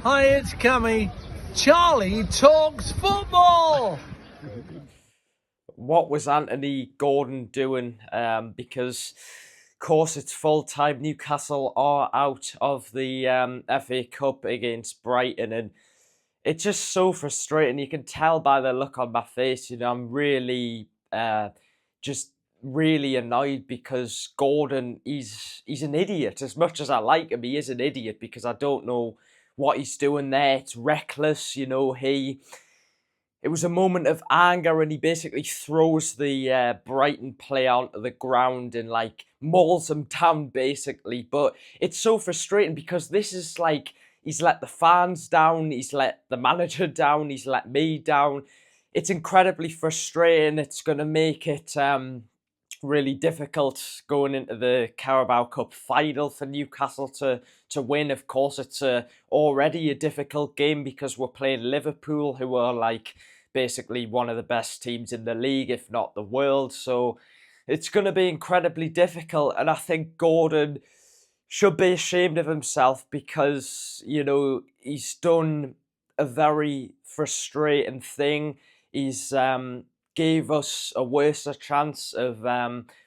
Hi, it's Cammy. Charlie talks football. What was Anthony Gordon doing? Because, of course, it's full time. Newcastle are out of the FA Cup against Brighton, and it's just so frustrating. You can tell by the look on my face. I'm really just really annoyed because Gordon, he's an idiot. As much as I like him, he is an idiot because I don't know what he's doing there. It's reckless. It was a moment of anger, and he basically throws the Brighton player onto the ground and like mauls him down, basically. But it's so frustrating because this is like he's let the fans down, he's let the manager down, he's let me down. It's incredibly frustrating. It's going to make it really difficult going into the Carabao Cup final for Newcastle to win. Of course, it's already a difficult game because we're playing Liverpool, who are like basically one of the best teams in the league, if not the world. So it's going to be incredibly difficult, and I think Gordon should be ashamed of himself because he's done a very frustrating thing. He's gave us a worse chance of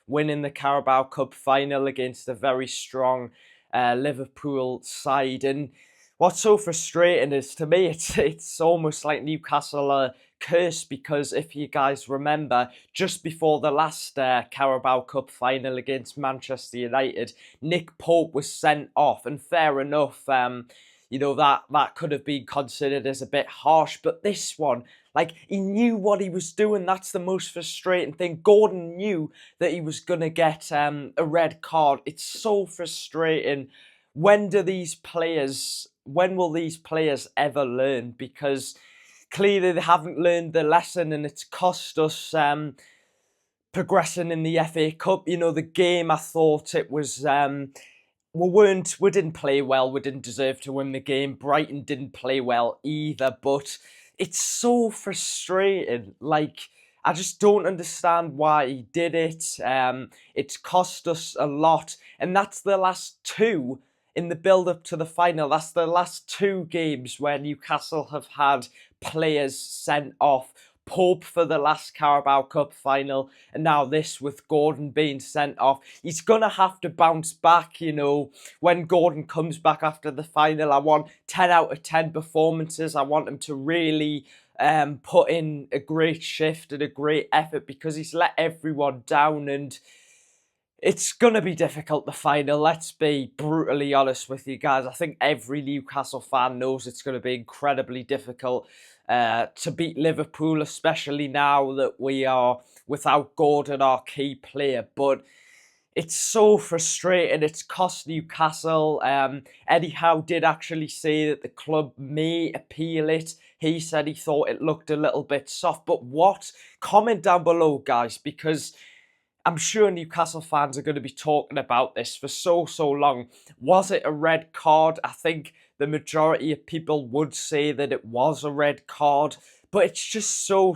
winning the Carabao Cup final against a very strong Liverpool side. And what's so frustrating is, to me, it's almost like Newcastle are cursed because if you guys remember, just before the last Carabao Cup final against Manchester United, Nick Pope was sent off, and fair enough. That could have been considered as a bit harsh, but this one, like, he knew what he was doing. That's the most frustrating thing. Gordon knew that he was going to get a red card. It's so frustrating. When will these players ever learn? Because clearly they haven't learned the lesson, and it's cost us progressing in the FA Cup. The game, I thought it was we didn't play well. We didn't deserve to win the game. Brighton didn't play well either. But it's so frustrating. Like, I just don't understand why he did it. It's cost us a lot, and that's the last two in the build up to the final. That's the last two games where Newcastle have had players sent off. Pope for the last Carabao Cup final, and now this with Gordon being sent off. He's going to have to bounce back, when Gordon comes back after the final. I want 10 out of 10 performances. I want him to really put in a great shift and a great effort because he's let everyone down, and it's going to be difficult, the final. Let's be brutally honest with you guys. I think every Newcastle fan knows it's going to be incredibly difficult to beat Liverpool, especially now that we are without Gordon, our key player. But it's so frustrating. It's cost Newcastle. Eddie Howe did actually say that the club may appeal it. He said he thought it looked a little bit soft. But what? Comment down below, guys, because I'm sure Newcastle fans are going to be talking about this for so long. Was it a red card? I think the majority of people would say that it was a red card, but it's just so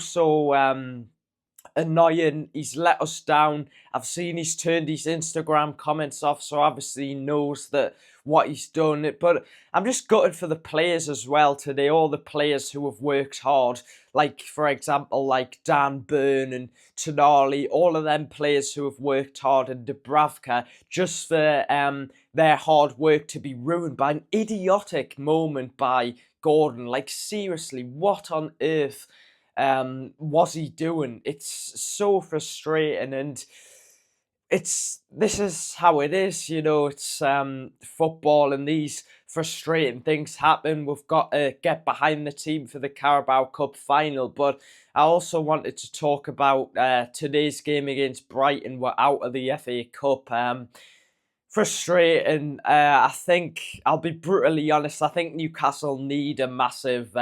annoying. He's let us down. I've seen he's turned his Instagram comments off, so obviously he knows that what he's done. But I'm just gutted for the players as well today. All the players who have worked hard, like for example, like Dan Burn and Tonali, all of them players who have worked hard, and Dubravka, just for their hard work to be ruined by an idiotic moment by Gordon. Like, seriously, what on earth was he doing? It's so frustrating, and this is how it is, it's football, and these frustrating things happen. We've got to get behind the team for the Carabao Cup final. But I also wanted to talk about today's game against Brighton. We're out of the FA Cup. Frustrating. I think, I'll be brutally honest, I think Newcastle need a massive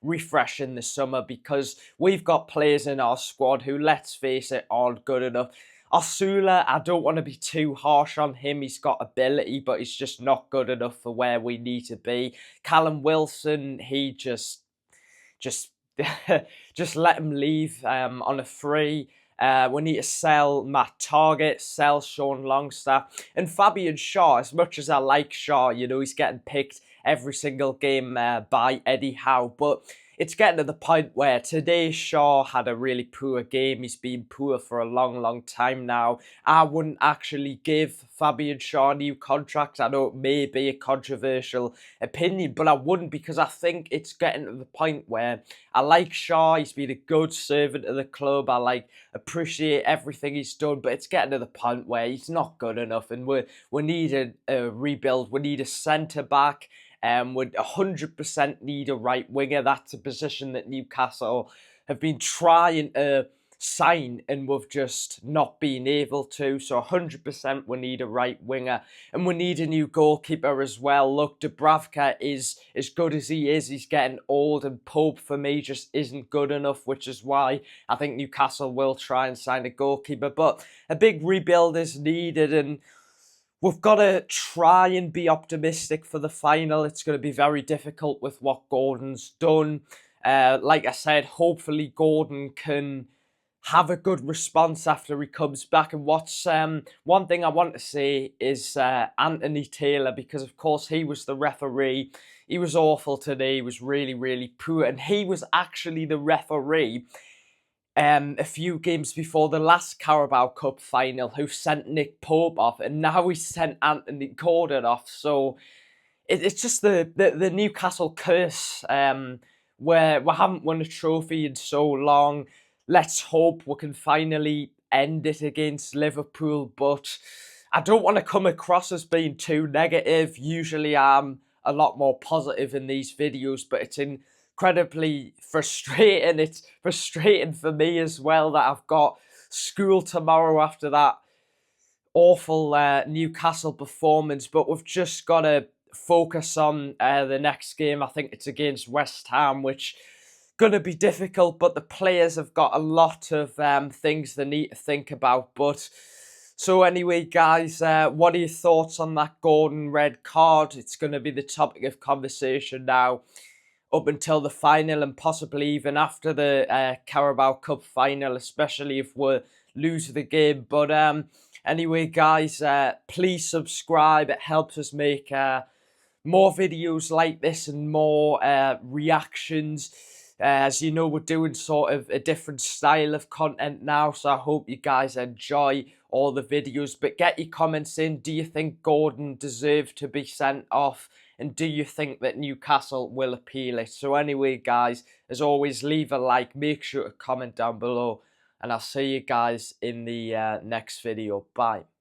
refresh in the summer because we've got players in our squad who, let's face it, aren't good enough. Osula, I don't want to be too harsh on him. He's got ability, but he's just not good enough for where we need to be. Callum Wilson, he just just let him leave on a free. We need to sell Matt Targett, sell Sean Longstaff, and Fabian Shaw. As much as I like Shaw, he's getting picked every single game by Eddie Howe. But it's getting to the point where today Shaw had a really poor game. He's been poor for a long time now. I wouldn't actually give Fabian Shaw a new contract. I know it may be a controversial opinion, but I wouldn't, because I think it's getting to the point where I like Shaw. He's been a good servant of the club. I appreciate everything he's done, but it's getting to the point where he's not good enough, and we need a rebuild. We need a centre back. Would 100% need a right winger. That's a position that Newcastle have been trying to sign and we've just not been able to. So 100% we need a right winger, and we need a new goalkeeper as well. Look, Dubravka is as good as he is. He's getting old, and Pope for me just isn't good enough, which is why I think Newcastle will try and sign a goalkeeper. But a big rebuild is needed, and we've got to try and be optimistic for the final. It's going to be very difficult with what Gordon's done. Like I said, hopefully Gordon can have a good response after he comes back. And what's one thing I want to say is Anthony Taylor, because of course he was the referee. He was awful today. He was really poor, and he was actually the referee a few games before the last Carabao Cup final, who sent Nick Pope off, and now he sent Anthony Gordon off. So it's just the Newcastle curse, where we haven't won a trophy in so long. Let's hope we can finally end it against Liverpool, but I don't want to come across as being too negative. Usually I'm a lot more positive in these videos, but it's incredibly frustrating. It's frustrating for me as well that I've got school tomorrow after that awful Newcastle performance, but we've just got to focus on the next game. I think it's against West Ham, which going to be difficult, but the players have got a lot of things they need to think about. But so anyway, guys, what are your thoughts on that Gordon red card? It's going to be the topic of conversation now up until the final, and possibly even after the Carabao Cup final, especially if we lose the game. But anyway, guys, please subscribe. It helps us make more videos like this and more reactions. As you know, we're doing sort of a different style of content now, so I hope you guys enjoy all the videos. But get your comments in. Do you think Gordon deserved to be sent off? And do you think that Newcastle will appeal it? So anyway, guys, as always, leave a like. Make sure to comment down below. And I'll see you guys in the next video. Bye.